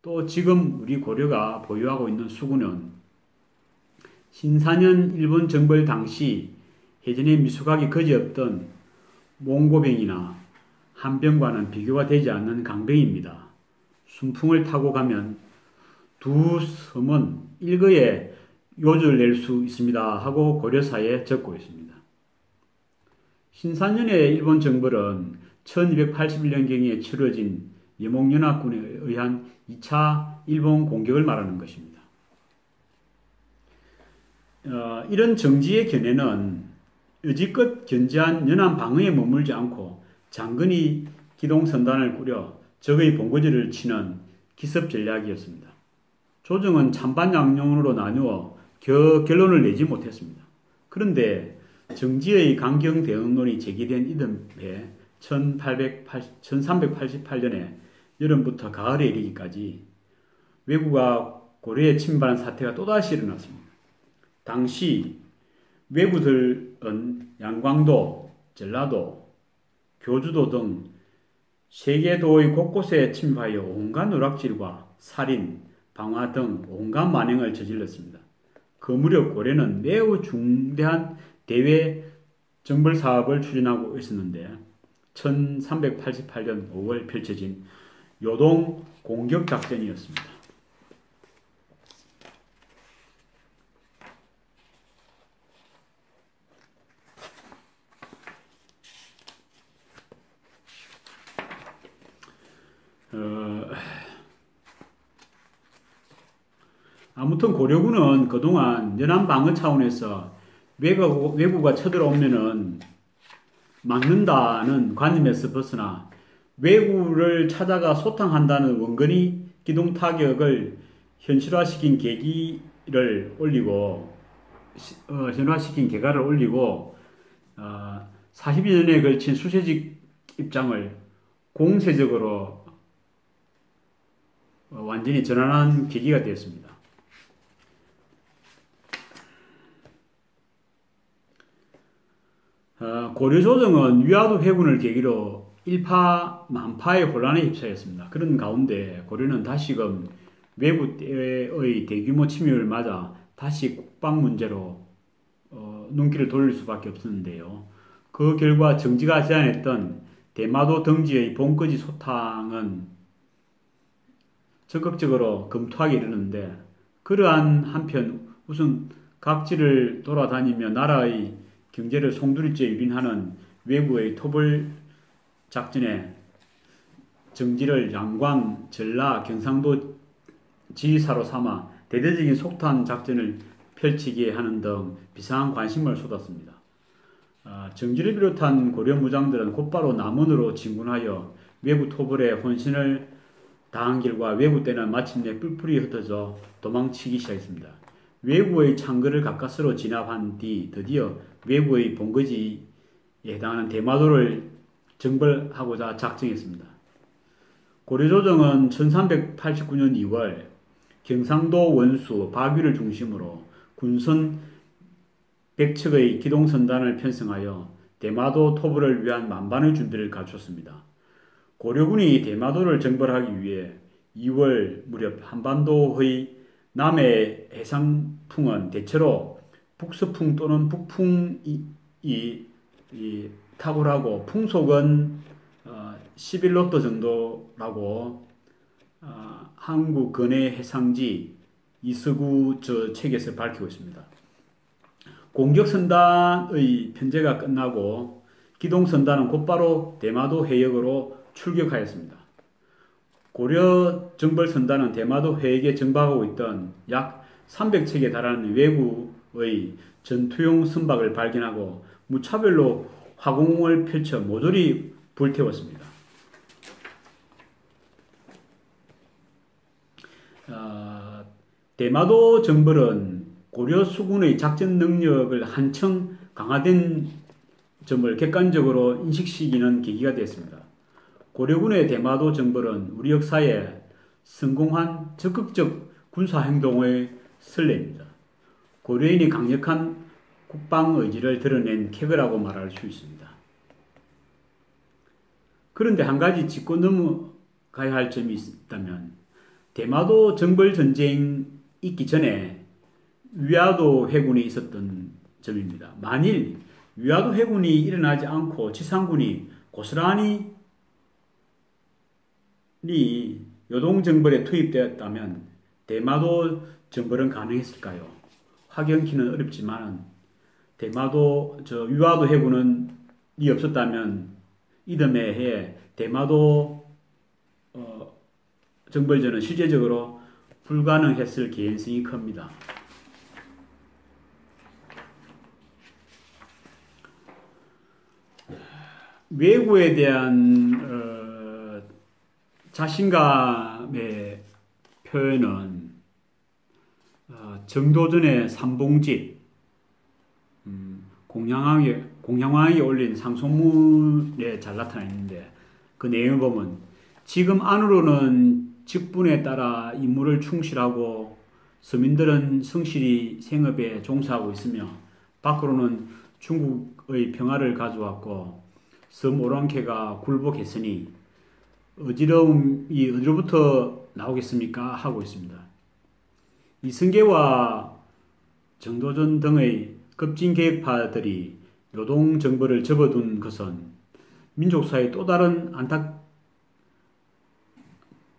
또 지금 우리 고려가 보유하고 있는 수군은 신사년 일본 정벌 당시 해전에 미숙하기 그지없던 몽고병이나 한병과는 비교가 되지 않는 강병입니다. 순풍을 타고 가면 두 섬은 일거에 요주를 낼 수 있습니다 하고 고려사에 적고 있습니다. 신사년의 일본 정벌은 1281년경에 치러진 여몽연합군에 의한 2차 일본 공격을 말하는 것입니다. 이런 정지의 견해는 여지껏 견지한 연안 방어에 머물지 않고 장근히 기동선단을 꾸려 적의 본거지를 치는 기습 전략이었습니다. 조정은 찬반 양용으로 나누어 결론을 내지 못했습니다. 그런데 정지의 강경 대응론이 제기된 이듬해 1388년에 여름부터 가을에 이르기까지 왜구가 고려에 침발한 사태가 또다시 일어났습니다. 당시 왜구들은 양광도, 전라도, 교주도 등 세계도의 곳곳에 침입하여 온갖 노략질과 살인, 방화 등 온갖 만행을 저질렀습니다. 그 무렵 고려는 매우 중대한 대외 정벌 사업을 추진하고 있었는데 1388년 5월 펼쳐진 요동 공격 작전이었습니다. 아무튼 고려군은 그동안 연안 방어 차원에서 왜구가 쳐들어오면은 막는다는 관념에서 벗어나 왜구를 찾아가 소탕한다는 원건이 기동 타격을 현실화시킨 계기를 올리고 현화시킨 계가를 올리고 40여 년에 걸친 수세직 입장을 공세적으로 완전히 전환한 계기가 되었습니다. 고려조정은 위화도 회군을 계기로 일파만파의 혼란에 휩싸였습니다. 그런 가운데 고려는 다시금 외부 때의 대규모 침입을 맞아 다시 국방 문제로 눈길을 돌릴 수밖에 없었는데요. 그 결과 정지가 제안했던 대마도 등지의 본거지 소탕은 적극적으로 검토하기 이르는데 그러한 한편 우선 각지를 돌아다니며 나라의 경제를 송두리째 유린하는 외부의 토벌 작전에 정지를 양광, 전라, 경상도 지휘사로 삼아 대대적인 속탄 작전을 펼치게 하는 등 비상한 관심을 쏟았습니다. 정지를 비롯한 고려 무장들은 곧바로 남원으로 진군하여 외부 토벌에 혼신을 당한 결과 외부 때는 마침내 뿔뿔이 흩어져 도망치기 시작했습니다. 외구의 창거를 가까스로 진압한 뒤 드디어 외구의 본거지에 해당하는 대마도를 정벌하고자 작정했습니다. 고려조정은 1389년 2월 경상도 원수 박위를 중심으로 군선 100척의 기동선단을 편성하여 대마도 토벌을 위한 만반의 준비를 갖췄습니다. 고려군이 대마도를 정벌하기 위해 2월 무렵 한반도의 남해 해상풍은 대체로 북서풍 또는 북풍이 탁월하고 풍속은 11노트 정도라고 한국 근해 해상지 이서구 저 책에서 밝히고 있습니다. 공격선단의 편제가 끝나고 기동선단은 곧바로 대마도 해역으로 출격하였습니다. 고려 정벌선단은 대마도 해역에 정박하고 있던 약 300척에 달하는 외구의 전투용 선박을 발견하고 무차별로 화공을 펼쳐 모조리 불태웠습니다. 대마도 정벌은 고려 수군의 작전 능력을 한층 강화된 점을 객관적으로 인식시키는 계기가 되었습니다. 고려군의 대마도 정벌은 우리 역사에 성공한 적극적 군사행동의 선례입니다. 고려인이 강력한 국방의지를 드러낸 쾌거라고 말할 수 있습니다. 그런데 한 가지 짚고 넘어가야 할 점이 있다면 대마도 정벌 전쟁 있기 전에 위화도 해군이 있었던 점입니다. 만일 위화도 해군이 일어나지 않고 지상군이 고스란히 요동 정벌에 투입되었다면 대마도 정벌은 가능했을까요? 확연키는 어렵지만 위화도 해군이 없었다면 이듬해 해에 대마도 정벌전은 실제적으로 불가능했을 개연성이 큽니다. 왜구에 대한 자신감의 표현은 정도전의 삼봉집, 공양왕이 올린 상소문에 잘 나타나 있는데 그 내용을 보면 지금 안으로는 직분에 따라 임무를 충실하고 서민들은 성실히 생업에 종사하고 있으며 밖으로는 중국의 평화를 가져왔고 섬 오랑캐가 굴복했으니 어지러움이 어디로부터 나오겠습니까? 하고 있습니다. 이승계와 정도전 등의 급진개혁파들이 요동 정벌을 접어둔 것은 민족사의 또 다른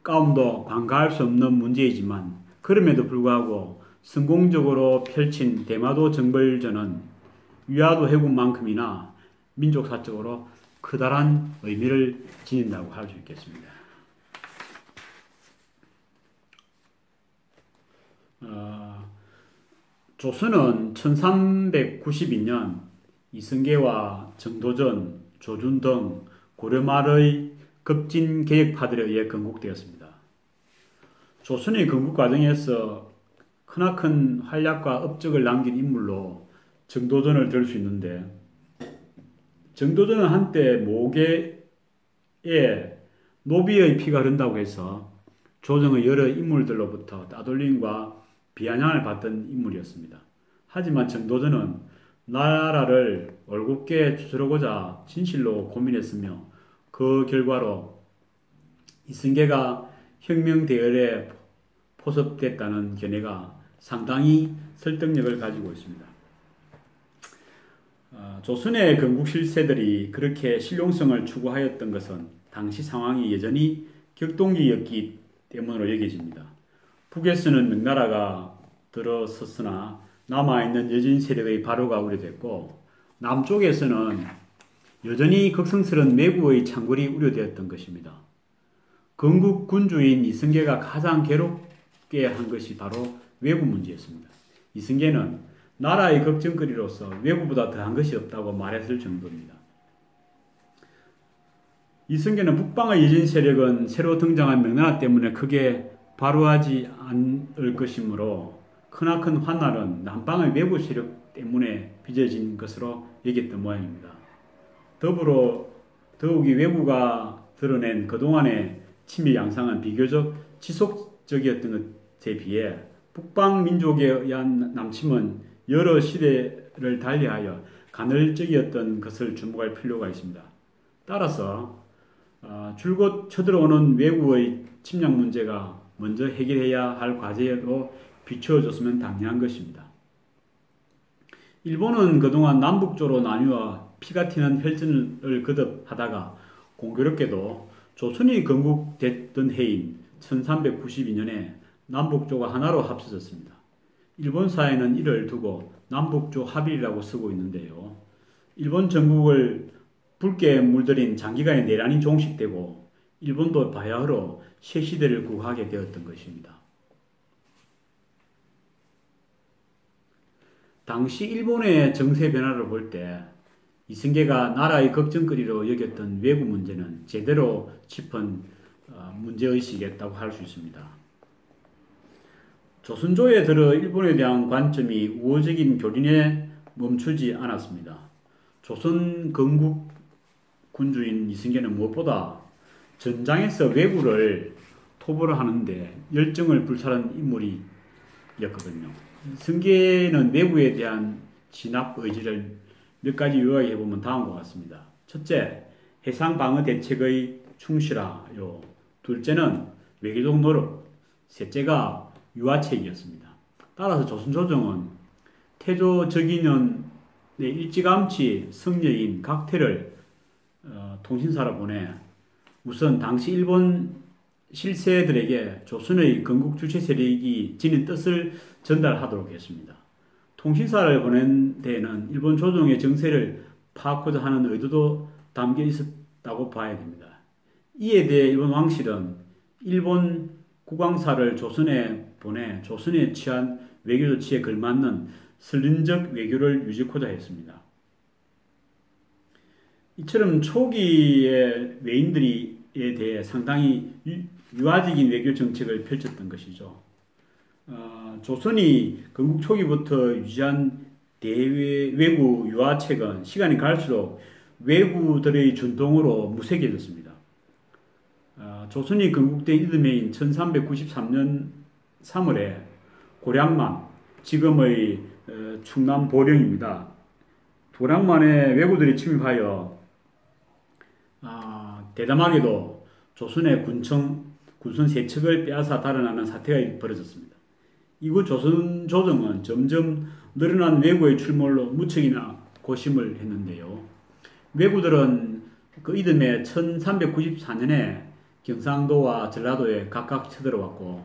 안타까움도 관가할 수 없는 문제이지만 그럼에도 불구하고 성공적으로 펼친 대마도 정벌전은 위화도 해군만큼이나 민족사적으로 커다란 의미를 지닌다고 할 수 있겠습니다. 조선은 1392년 이승계와 정도전, 조준 등 고려말의 급진 개혁파들에 의해 건국되었습니다. 조선의 건국 과정에서 크나큰 활약과 업적을 남긴 인물로 정도전을 들 수 있는데 정도전은 한때 모계에 노비의 피가 흐른다고 해서 조정의 여러 인물들로부터 따돌림과 비아냥을 받던 인물이었습니다. 하지만 정도전은 나라를 올곧게 추스르고자 진실로 고민했으며 그 결과로 이승계가 혁명 대열에 포섭됐다는 견해가 상당히 설득력을 가지고 있습니다. 조선의 건국 실세들이 그렇게 실용성을 추구하였던 것은 당시 상황이 여전히 격동기였기 때문으로 여겨집니다. 북에서는 명나라가 들어섰으나 남아있는 여진 세력의 발효가 우려됐고 남쪽에서는 여전히 극성스러운 매국의 창궐이 우려되었던 것입니다. 건국 군주인 이승계가 가장 괴롭게 한 것이 바로 외구 문제였습니다. 이승계는 나라의 걱정거리로서 외구보다 더한 것이 없다고 말했을 정도입니다. 이승계는 북방의 여진 세력은 새로 등장한 명나라 때문에 크게 발휘하지 않을 것이므로 크나큰 환난은 남방의 외부 세력 때문에 빚어진 것으로 여겼던 모양입니다. 더불어 더욱이 외구가 드러낸 그동안의 친밀 양상은 비교적 지속적이었던 것에 비해 북방 민족에 의한 남침은 여러 시대를 달리하여 간헐적이었던 것을 주목할 필요가 있습니다. 따라서 줄곧 쳐들어오는 외구의 침략 문제가 먼저 해결해야 할 과제로 비추어졌으면 당연한 것입니다. 일본은 그동안 남북조로 나뉘어 피가 튀는 혈전을 거듭하다가 공교롭게도 조선이 건국됐던 해인 1392년에 남북조가 하나로 합쳐졌습니다. 일본사에는 이를 두고 남북조 합일이라고 쓰고 있는데요. 일본 전국을 붉게 물들인 장기간의 내란이 종식되고 일본도 바야흐로 새 시대를 구가하게 되었던 것입니다. 당시 일본의 정세 변화를 볼 때 이승계가 나라의 걱정거리로 여겼던 외구 문제는 제대로 짚은 문제의식이었다고 할 수 있습니다. 조선조에 들어 일본에 대한 관점이 우호적인 교린에 멈추지 않았습니다. 조선 건국 군주인 이승계는 무엇보다 전장에서 외구를 토벌을 하는데 열정을 불사른 인물이었거든요. 이승계는 외구에 대한 진압 의지를 몇 가지 요약해 보면 다음과 같습니다. 첫째, 해상 방어 대책의 충실하요. 둘째는 외교적 노력. 셋째가 유화책이었습니다. 따라서 조선조정은 태조 즉위년에 일찌감치 성녀인 각태를 통신사로 보내 우선 당시 일본 실세들에게 조선의 건국 주체 세력이 지닌 뜻을 전달하도록 했습니다. 통신사를 보낸 데에는 일본 조정의 정세를 파악하고자 하는 의도도 담겨 있었다고 봐야 됩니다. 이에 대해 일본 왕실은 일본 국왕사를 조선에 보내 조선에 취한 외교 조치에 걸맞는 선린적 외교를 유지하고자 했습니다. 이처럼 초기의 외인들에 대해 상당히 유화적인 외교 정책을 펼쳤던 것이죠. 조선이 건국 초기부터 유지한 대외구 유화책은 시간이 갈수록 외구들의 준동으로 무색해졌습니다. 조선이 건국된 이듬해인 1393년 3월에 고량만, 지금의 충남 보령입니다. 도량만에 왜구들이 침입하여 대담하게도 조선의 군선 세척을 빼앗아 달아나는 사태가 벌어졌습니다. 이후 조선 조정은 점점 늘어난 왜구의 출몰로 무척이나 고심을 했는데요. 왜구들은 그 이듬해 1394년에 경상도와 전라도에 각각 쳐들어왔고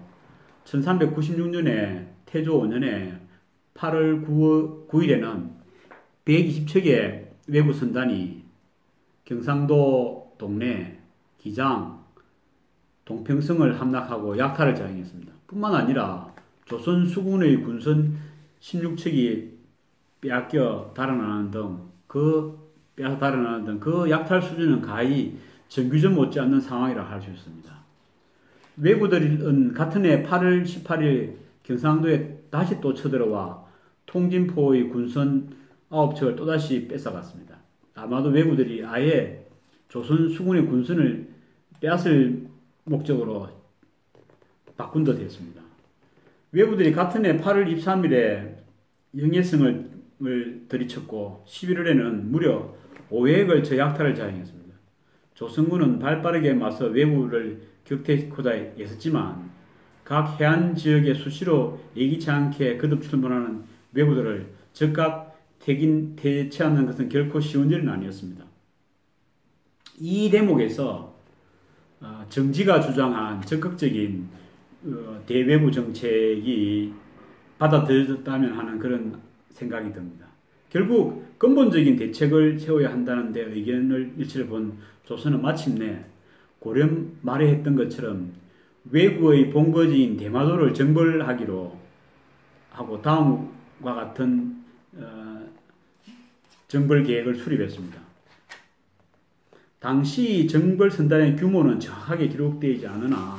1396년에 태조 5년에 8월 9일에는 120척의 왜구 선단이 경상도 동래, 기장, 동평성을 함락하고 약탈을 자행했습니다. 뿐만 아니라 조선 수군의 군선 16척이 빼앗겨 달아나는 등 그 약탈 수준은 가히 정규전 못지않는 상황이라 할 수 있습니다. 왜구들은 같은 해 8월 18일 경상도에 다시 또 쳐들어와 통진포의 군선 9척을 또다시 뺏어갔습니다. 아마도 왜구들이 아예 조선 수군의 군선을 빼앗을 목적으로 바꾼 듯 했습니다. 왜구들이 같은 해 8월 23일에 영예성을 들이쳤고 11월에는 무려 5회에 걸쳐 약탈을 자행했습니다. 조선군은 발빠르게 맞서 왜구를 격퇴하고자 애썼지만 각 해안 지역에 수시로 예기치 않게 거듭 출몰하는 왜구들을 즉각 퇴치하는 것은 결코 쉬운 일은 아니었습니다. 이 대목에서 정지가 주장한 적극적인 대외구 정책이 받아들여졌다면 하는 그런 생각이 듭니다. 결국 근본적인 대책을 세워야 한다는 데 의견을 일치를 본 조선은 마침내 고려 말에 했던 것처럼 왜구의 본거지인 대마도를 정벌하기로 하고 다음과 같은 정벌 계획을 수립했습니다. 당시 정벌 선단의 규모는 정확하게 기록되지 않으나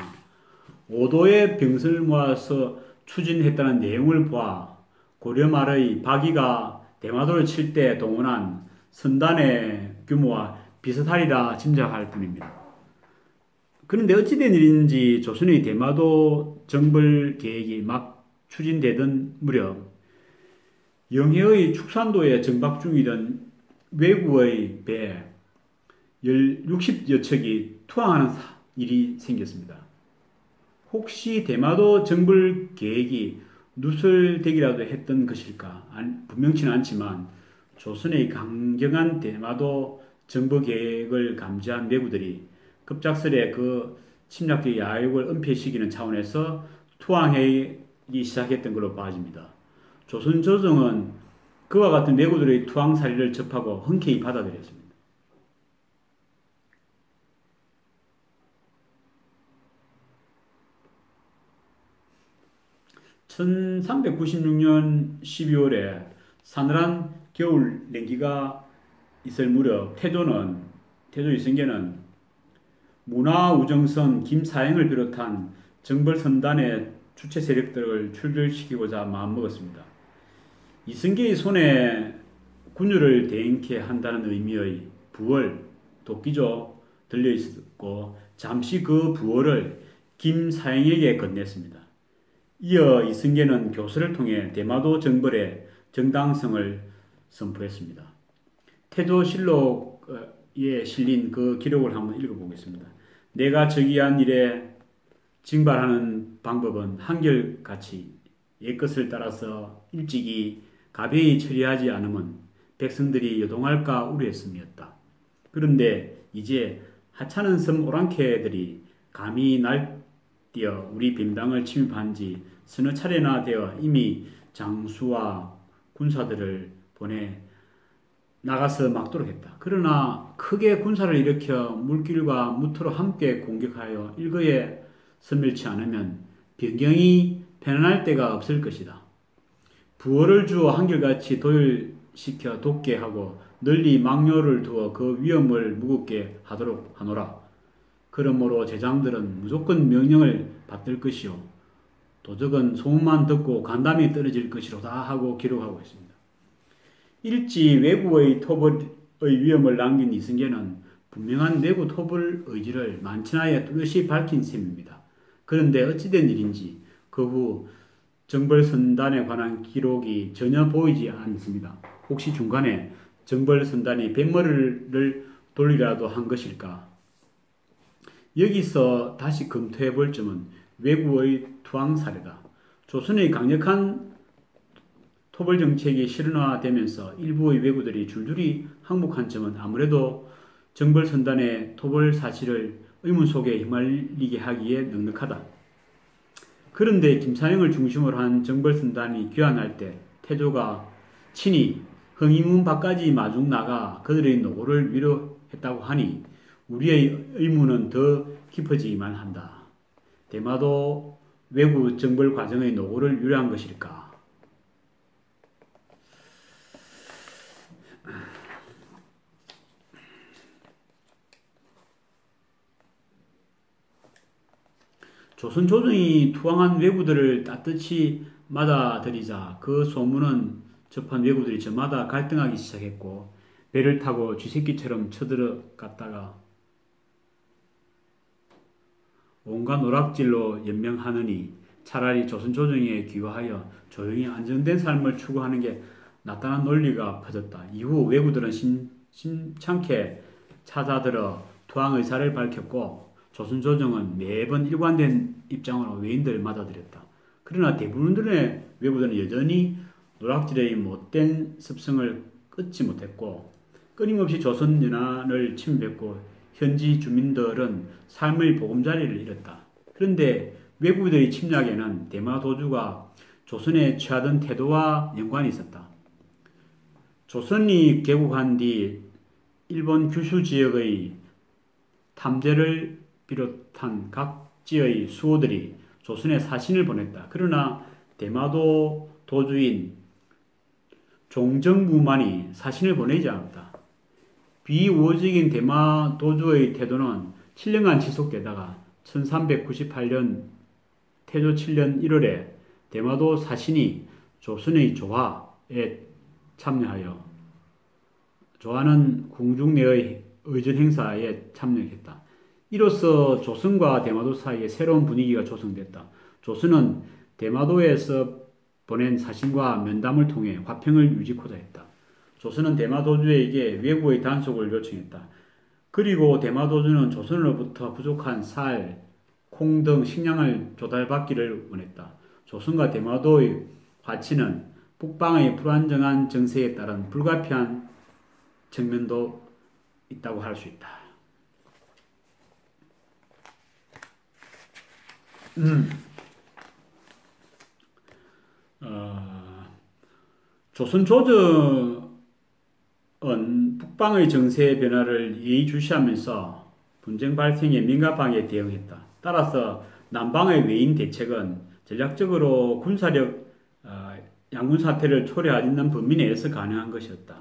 5도의 병선을 모아서 추진했다는 내용을 보아 고려 말의 박이가 대마도를 칠 때 동원한 선단의 규모와 비슷하리라 짐작할 뿐입니다. 그런데 어찌된 일인지 조선의 대마도 정벌 계획이 막 추진되던 무렵 영해의 축산도에 정박 중이던 왜구의 배 60여 척이 투항하는 일이 생겼습니다. 혹시 대마도 정벌 계획이 누설되기라도 했던 것일까? 분명치는 않지만 조선의 강경한 대마도 정벌 계획을 감지한 왜구들이 급작스레 그 침략의 야욕을 은폐시키는 차원에서 투항하기 시작했던 걸로 봐집니다. 조선 조정은 그와 같은 왜구들의 투항 사례를 접하고 흔쾌히 받아들였습니다. (1396년 12월에) 사늘한 겨울 냉기가 있을 무렵 태조 이성계는 문화우정선 김사행을 비롯한 정벌선단의 주체 세력들을 출결시키고자 마음먹었습니다. 이성계의 손에 군주를 대행케 한다는 의미의 부월, 도끼조 들려있었고 잠시 그 부월을 김사행에게 건넸습니다. 이어 이성계는 교서를 통해 대마도 정벌의 정당성을 선포했습니다. 태조실록에 실린 그 기록을 한번 읽어보겠습니다. 내가 즉위한 이래 징발하는 방법은 한결같이 옛것을 따라서 일찍이 가벼이 처리하지 않으면 백성들이 요동할까 우려했음이었다. 그런데 이제 하찮은 섬 오랑캐들이 감히 날뛰어 우리 빈당을 침입한 지 서너 차례나 되어 이미 장수와 군사들을 보내 나가서 막도록 했다. 그러나 크게 군사를 일으켜 물길과 무토로 함께 공격하여 일거에 서멸치 않으면 변경이 편안할 때가 없을 것이다. 부어를 주어 한결같이 도열시켜 돋게 하고 널리 망료를 두어 그 위험을 무겁게 하도록 하노라. 그러므로 제장들은 무조건 명령을 받들 것이요 도적은 소문만 듣고 간담이 떨어질 것이로다 하고 기록하고 있습니다. 일지 외구의 토벌의 위험을 남긴 이승계는 분명한 내구 토벌 의지를 만천하에 뚜렷이 밝힌 셈입니다. 그런데 어찌된 일인지 그 후 정벌선단에 관한 기록이 전혀 보이지 않습니다. 혹시 중간에 정벌선단이 뱃머리를 돌리라도 한 것일까? 여기서 다시 검토해 볼 점은 외구의 투항 사례다. 조선의 강력한 토벌 정책이 실현화되면서 일부의 왜구들이 줄줄이 항복한 점은 아무래도 정벌선단의 토벌 사실을 의문 속에 휘말리게 하기에 넉넉하다. 그런데 김사영을 중심으로 한 정벌선단이 귀환할 때 태조가 친히 흥의문 밖까지 마중 나가 그들의 노고를 위로했다고 하니 우리의 의문은 더 깊어지기만 한다. 대마도 외구 정벌 과정의 노고를 위로한 것일까? 조선 조정이 투항한 왜구들을 따뜻이 맞아들이자 그 소문은 접한 왜구들이 저마다 갈등하기 시작했고 배를 타고 쥐새끼처럼 쳐들어갔다가 온갖 노락질로 연명하느니 차라리 조선 조정에 귀화하여 조용히 안정된 삶을 추구하는 게 낫다는 논리가 퍼졌다. 이후 왜구들은 심찮게 찾아들어 투항 의사를 밝혔고 조선 조정은 매번 일관된 입장으로 외인들을 맞아들였다. 그러나 대부분의 왜구들은 여전히 노락질의 못된 습성을 끊지 못했고 끊임없이 조선 연안을 침입했고 현지 주민들은 삶의 보금자리를 잃었다. 그런데 왜구들의 침략에는 대마도주가 조선에 취하던 태도와 연관이 있었다. 조선이 개국한 뒤 일본 규슈 지역의 탐제를 비롯한 각지의 수호들이 조선에 사신을 보냈다. 그러나 대마도 도주인 종정무만이 사신을 보내지 않았다. 비우호적인 대마도주의 태도는 7년간 지속되다가 1398년 태조 7년 1월에 대마도 사신이 조선의 조화에 참여하여 조화는 궁중 내의 의전 행사에 참여했다. 이로써 조선과 대마도 사이에 새로운 분위기가 조성됐다. 조선은 대마도에서 보낸 사신과 면담을 통해 화평을 유지코자 했다. 조선은 대마도주에게 왜구의 단속을 요청했다. 그리고 대마도주는 조선으로부터 부족한 쌀, 콩 등 식량을 조달받기를 원했다. 조선과 대마도의 화치는 북방의 불안정한 정세에 따른 불가피한 측면도 있다고 할 수 있다. 조선 조정은 북방의 정세 변화를 예의주시하면서 분쟁 발생에 민감하게 대응했다. 따라서 남방의 외인 대책은 전략적으로 군사력 양군 사태를 초래하는 범위 내에서 가능한 것이었다.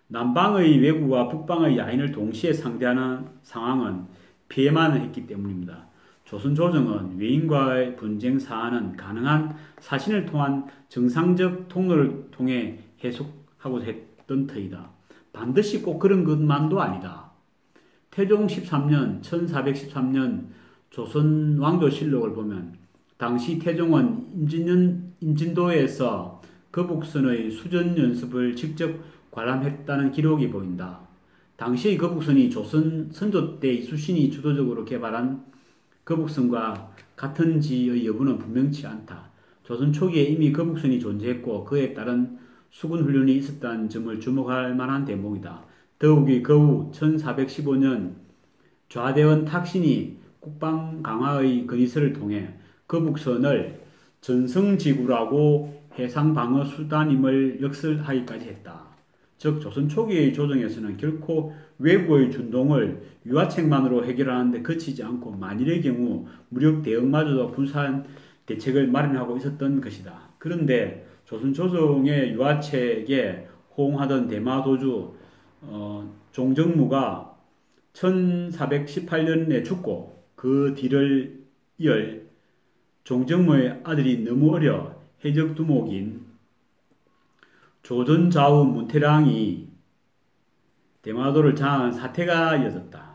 남방의 왜구와 북방의 야인을 동시에 상대하는 상황은 피해만 했기 때문입니다. 조선 조정은 외인과의 분쟁 사안은 가능한 사신을 통한 정상적 통로를 통해 해석하고 했던 터이다. 반드시 꼭 그런 것만도 아니다. 태종 13년 1413년 조선 왕조실록을 보면 당시 태종은 임진도에서 거북선의 수전 연습을 직접 관람했다는 기록이 보인다. 당시의 거북선이 조선 선조 때 이수신이 주도적으로 개발한 거북선과 같은지의 여부는 분명치 않다. 조선 초기에 이미 거북선이 존재했고 그에 따른 수군 훈련이 있었다는 점을 주목할 만한 대목이다. 더욱이 그 후 1415년 좌대원 탁신이 국방 강화의 건의서를 통해 거북선을 전성지구라고 해상 방어 수단임을 역설하기까지 했다. 즉 조선 초기의 조정에서는 결코 외부의 준동을 유화책만으로 해결하는 데 그치지 않고 만일의 경우 무력 대응마저도 군사한 대책을 마련하고 있었던 것이다. 그런데 조선 조정의 유화책에 호응하던 대마도주 종정무가 1418년에 죽고 그 뒤를 이을 종정무의 아들이 너무 어려 해적두목인 조전좌우 문태랑이 대마도를 장악한 사태가 이어졌다.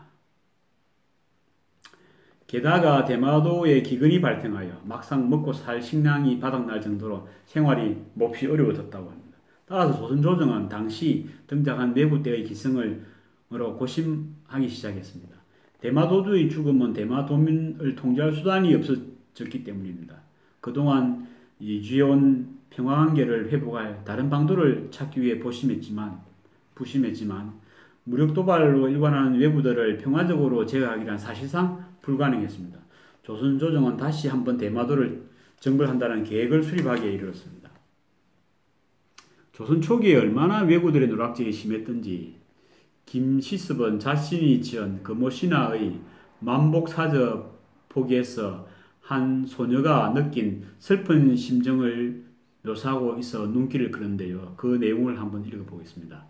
게다가 대마도에 기근이 발생하여 막상 먹고 살 식량이 바닥날 정도로 생활이 몹시 어려워졌다고 합니다. 따라서 조선조정은 당시 등장한 내구대의 기승으로 고심하기 시작했습니다. 대마도주의 죽음은 대마도민을 통제할 수단이 없어졌기 때문입니다. 그동안 유지해온 평화관계를 회복할 다른 방도를 찾기 위해 부심했지만 무력 도발로 일관하는 외부들을 평화적으로 제어하기란 사실상 불가능했습니다. 조선 조정은 다시 한번 대마도를 정벌한다는 계획을 수립하기에 이르렀습니다. 조선 초기에 얼마나 왜구들의 노략질이 심했던지 김시습은 자신이 지은 금오신화의 만복사저 포기에서 한 소녀가 느낀 슬픈 심정을 묘사하고 있어 눈길을 끄는데요. 그 내용을 한번 읽어보겠습니다.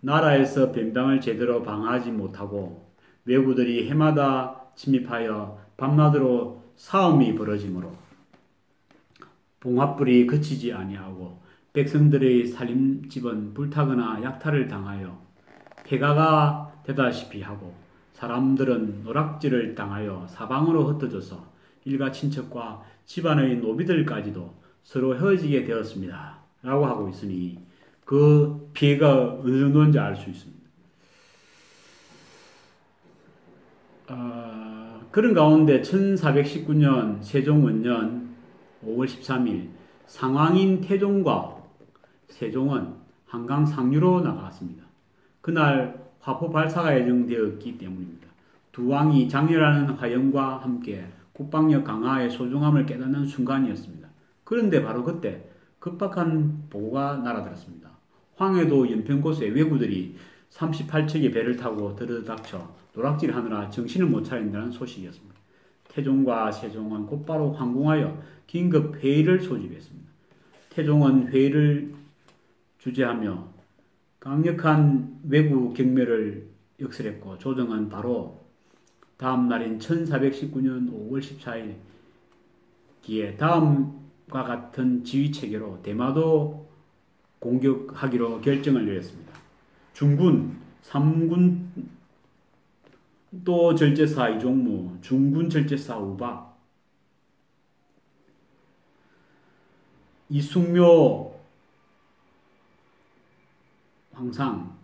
나라에서 변방을 제대로 방어하지 못하고 왜구들이 해마다 침입하여 밤낮으로 싸움이 벌어지므로 봉화불이 그치지 아니하고 백성들의 살림집은 불타거나 약탈을 당하여 폐가가 되다시피 하고 사람들은 노략질을 당하여 사방으로 흩어져서 일가 친척과 집안의 노비들까지도 서로 헤어지게 되었습니다. 라고 하고 있으니 그 피해가 어느 정도인지 알 수 있습니다. 그런 가운데 1419년 세종원년 5월 13일 상왕인 태종과 세종은 한강 상류로 나갔습니다. 그날 화포 발사가 예정되었기 때문입니다. 두 왕이 장렬하는 화염과 함께 국방력 강화의 소중함을 깨닫는 순간이었습니다. 그런데 바로 그때 급박한 보고가 날아들었습니다. 황해도 연평곳에 왜구들이 38척의 배를 타고 들이닥쳐 노략질하느라 정신을 못 차린다는 소식이었습니다. 태종과 세종은 곧바로 황궁하여 긴급 회의를 소집했습니다. 태종은 회의를 주재하며 강력한 왜구 경멸을 역설했고 조정은 바로 다음 날인 1419년 5월 14일기에 다음과 같은 지휘체계로 대마도 공격하기로 결정을 내렸습니다. 중군 3군 또 절제사 이종무, 중군 절제사 우박, 이숙묘 황상,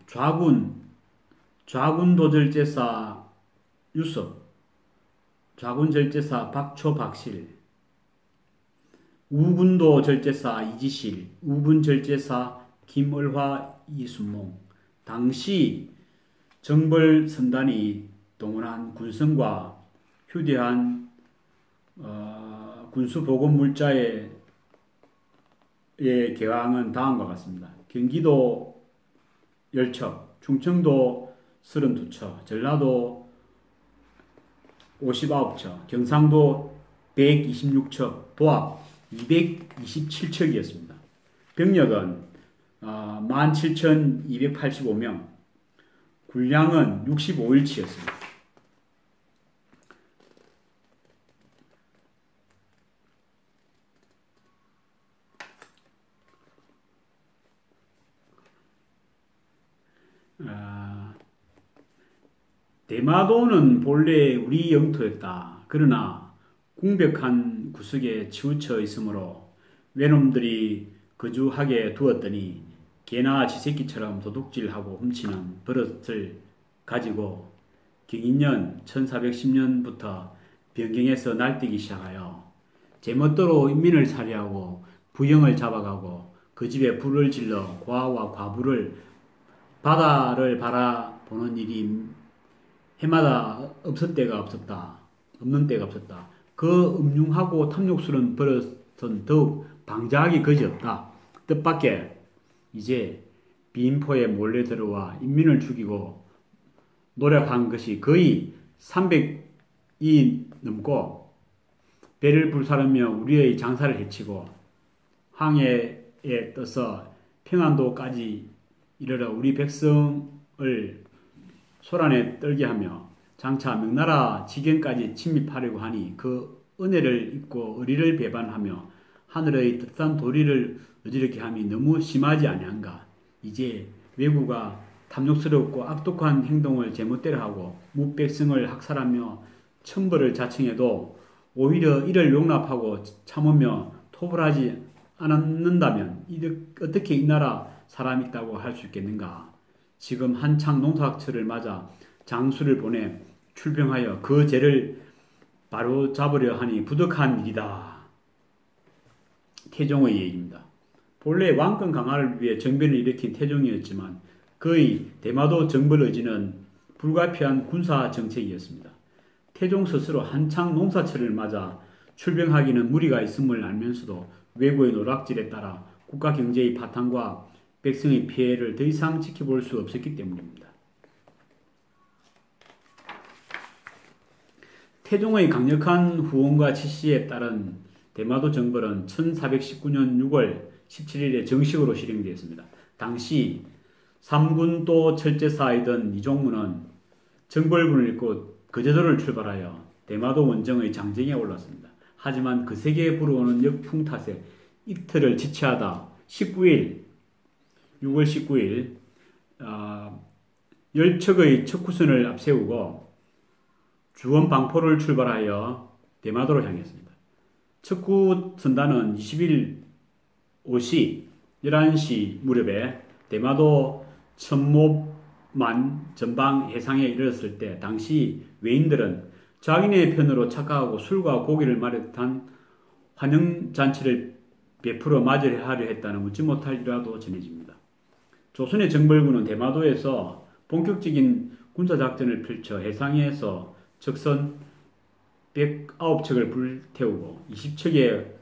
좌군도 절제사 유섭, 좌군 절제사 박초 박실, 우군도 절제사 이지실, 우군 절제사 김을화 이순몽, 당시 정벌 선단이 동원한 군성과 휴대한 군수 보건 물자의 개항은 다음과 같습니다. 경기도 10척, 충청도 32척, 전라도 59척, 경상도 126척, 도합 227척이었습니다. 병력은 17,285명, 군량은 65일치였습니다. 대마도는 본래 우리 영토였다. 그러나 궁벽한 구석에 치우쳐 있으므로 외놈들이 거주하게 두었더니 개나 쥐새끼처럼 도둑질하고 훔치는 버릇을 가지고 경인년 1410년부터 변경해서 날뛰기 시작하여 제멋대로 인민을 살해하고 부영을 잡아가고 그 집에 불을 질러 과와 과부를 바다를 바라보는 일이 해마다 없는 때가 없었다. 그 음흉하고 탐욕스러운 버릇은 더욱 방자하기 그지없다. 뜻밖의 이제 비인포에 몰래 들어와 인민을 죽이고 노력한 것이 거의 300이 넘고 배를 불사르며 우리의 장사를 해치고 항해에 떠서 평안도까지 이르러 우리 백성을 소란에 떨게 하며 장차 명나라 지경까지 침입하려고 하니 그 은혜를 잊고 의리를 배반하며 하늘의 뜻한 도리를 어지럽게 함이 너무 심하지 아니한가. 이제 왜구가 탐욕스럽고 악독한 행동을 제멋대로 하고 무백성을 학살하며 천벌을 자청해도 오히려 이를 용납하고 참으며 토벌하지 않는다면 어떻게 이 나라 사람이 있다고 할 수 있겠는가. 지금 한창 농사철을 맞아 장수를 보내 출병하여 그 죄를 바로 잡으려 하니 부득한 일이다. 태종의 얘기입니다. 본래 왕권 강화를 위해 정변을 일으킨 태종이었지만 그의 대마도 정벌 의지는 불가피한 군사 정책이었습니다. 태종 스스로 한창 농사철을 맞아 출병하기는 무리가 있음을 알면서도 왜구의 노략질에 따라 국가 경제의 파탄과 백성의 피해를 더 이상 지켜볼 수 없었기 때문입니다. 태종의 강력한 후원과 지시에 따른 대마도 정벌은 1419년 6월 17일에 정식으로 실행되었습니다. 당시 삼군도 철제사이던 이종무는 정벌군을 잃고 거제도를 출발하여 대마도 원정의 장정에 올랐습니다. 하지만 그 세계에 불어오는 역풍 탓에 이틀을 지체하다 6월 19일 10척의 척후선을 앞세우고 주원방포를 출발하여 대마도로 향했습니다. 척후 선단은 20일 오시 11시 무렵에 대마도 천모만 전방 해상에 이르렀을 때 당시 외인들은 자기네 편으로 착각하고 술과 고기를 마련한 환영잔치를 베풀어 맞이하려 했다는 웃지 못할 일화도 전해집니다. 조선의 정벌군은 대마도에서 본격적인 군사작전을 펼쳐 해상에서 적선 109척을 불태우고 20척을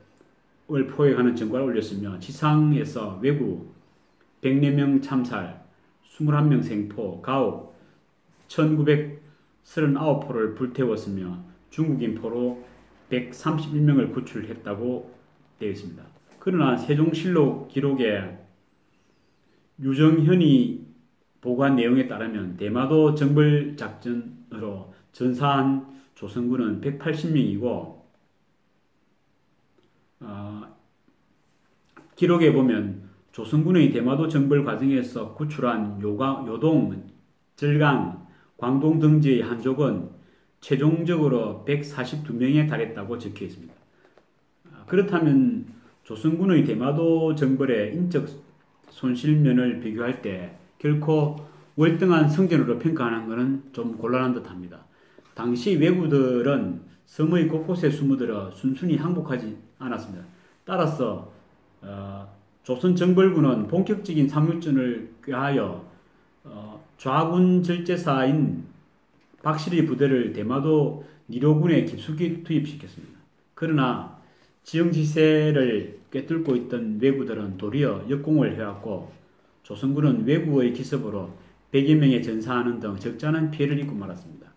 포획하는 전과를 올렸으며 지상에서 왜구 104명 참살, 21명 생포, 가옥 1939포를 불태웠으며 중국인 포로 131명을 구출했다고 되어 있습니다. 그러나 세종실록 기록에 유정현이 보고한 내용에 따르면 대마도 정벌작전으로 전사한 조선군은 180명이고 기록에 보면 조선군의 대마도 정벌 과정에서 구출한 요동, 절강, 광동 등지의 한족은 최종적으로 142명에 달했다고 적혀 있습니다. 그렇다면 조선군의 대마도 정벌의 인적 손실면을 비교할 때 결코 월등한 성전으로 평가하는 것은 좀 곤란한 듯합니다. 당시 왜구들은 섬의 곳곳에 숨어들어 순순히 항복하지 않았습니다. 따라서 조선 정벌군은 본격적인 삼육전을 꾀하여 좌군 절제사인 박실의 부대를 대마도 니로군에 깊숙이 투입시켰습니다. 그러나 지형지세를 꿰뚫고 있던 왜구들은 도리어 역공을 해왔고 조선군은 왜구의 기습으로 100여 명의 전사하는 등 적잖은 피해를 입고 말았습니다.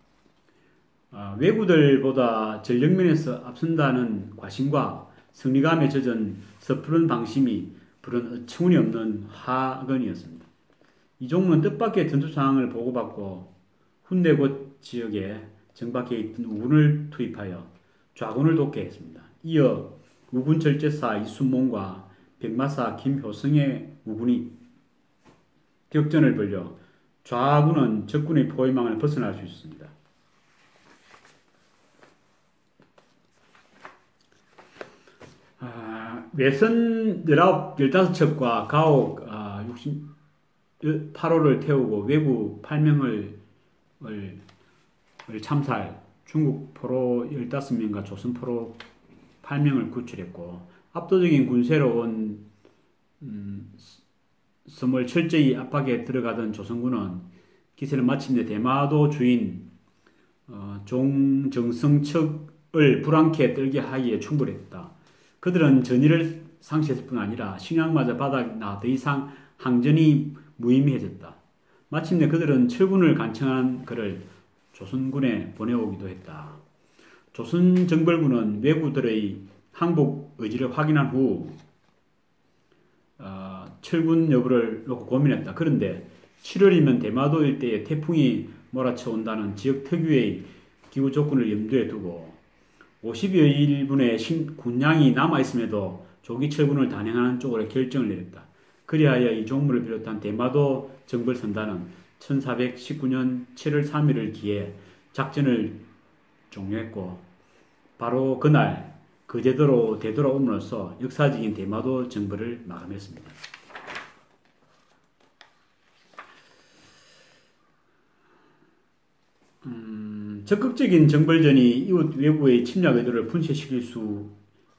왜구들보다 전력면에서 앞선다는 과신과 승리감에 젖은 섣부른 방심이 부른 어처구니 없는 화근이었습니다. 이종무는 뜻밖의 전투 상황을 보고받고 훈내곳 지역에 정박해 있던 우군을 투입하여 좌군을 돕게 했습니다. 이어 우군 절제사 이순몽과 백마사 김효성의 우군이 격전을 벌여 좌군은 적군의 포위망을 벗어날 수 있습니다. 외선 15척과 가옥 68호를 태우고 왜구 8명을 참살, 중국 포로 15명과 조선 포로 8명을 구출했고 압도적인 군세로 온 섬을 철저히 압박에 들어가던 조선군은 기세는 마침내 대마도 주인 종정성 척을 불안케 떨게 하기에 충분했다. 그들은 전의를 상실했을 뿐 아니라 식량마저 바닥나 더 이상 항전이 무의미해졌다. 마침내 그들은 철군을 간청한 그를 조선군에 보내오기도 했다. 조선 정벌군은 왜구들의 항복 의지를 확인한 후 철군 여부를 놓고 고민했다. 그런데 7월이면 대마도 일대에 태풍이 몰아쳐 온다는 지역 특유의 기후 조건을 염두에 두고 50여일분의 군량이 남아있음에도 조기 철군을 단행하는 쪽으로 결정을 내렸다. 그리하여 이 종무를 비롯한 대마도 정벌선단은 1419년 7월 3일을 기해 작전을 종료했고 바로 그날 그 제도로 되돌아옴으로써 역사적인 대마도 정벌을 마감했습니다. 적극적인 정벌전이 이웃 외부의 침략 의도를 분쇄시킬 수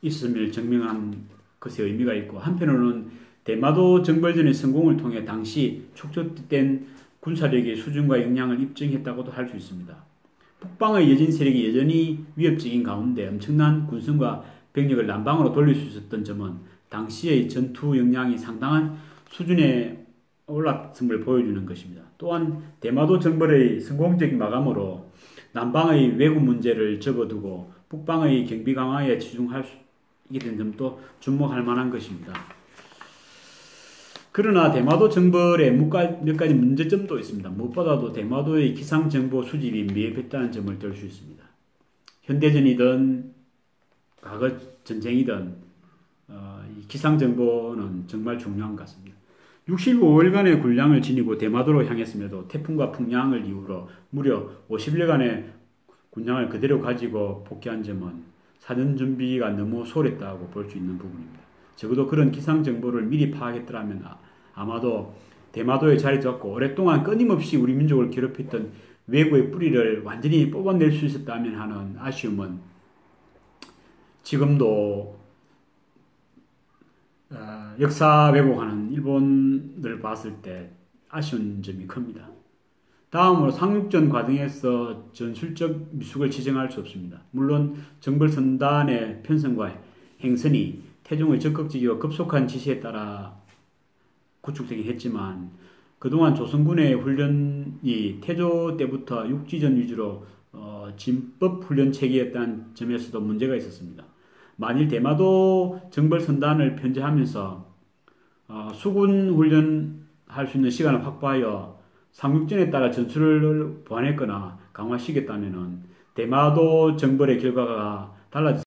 있음을 증명한 것에 의미가 있고 한편으로는 대마도 정벌전의 성공을 통해 당시 축적된 군사력의 수준과 역량을 입증했다고도 할 수 있습니다. 북방의 여진 세력이 여전히 위협적인 가운데 엄청난 군성과 병력을 남방으로 돌릴 수 있었던 점은 당시의 전투 역량이 상당한 수준에 올랐음을 보여주는 것입니다. 또한 대마도 정벌의 성공적인 마감으로 남방의 왜구 문제를 접어두고 북방의 경비 강화에 치중할 수 있게 된 점도 주목할 만한 것입니다. 그러나 대마도 정벌에 몇 가지 문제점도 있습니다. 무엇보다도 대마도의 기상정보 수집이 미흡했다는 점을 들 수 있습니다. 현대전이든 과거 전쟁이든 이 기상정보는 정말 중요한 것 같습니다. 65일간의 군량을 지니고 대마도로 향했음에도 태풍과 풍랑을 이유로 무려 50일간의 군량을 그대로 가지고 복귀한 점은 사전 준비가 너무 소홀했다고 볼 수 있는 부분입니다. 적어도 그런 기상 정보를 미리 파악했더라면 아마도 대마도에 자리 잡고 오랫동안 끊임없이 우리 민족을 괴롭혔던 왜구의 뿌리를 완전히 뽑아낼 수 있었다면 하는 아쉬움은 지금도 역사 왜곡하는 일본을 봤을 때 아쉬운 점이 큽니다. 다음으로 상륙전 과정에서 전술적 미숙을 지적할 수 없습니다. 물론 정벌선단의 편성과 행선이 태종의 적극적이고 급속한 지시에 따라 구축되긴 했지만 그동안 조선군의 훈련이 태조 때부터 육지전 위주로 진법 훈련 체계였다는 점에서도 문제가 있었습니다. 만일 대마도 정벌선단을 편제하면서 수군 훈련할 수 있는 시간을 확보하여 상륙전에 따라 전술을 보완했거나 강화시켰다면 대마도 정벌의 결과가 달라졌습니다.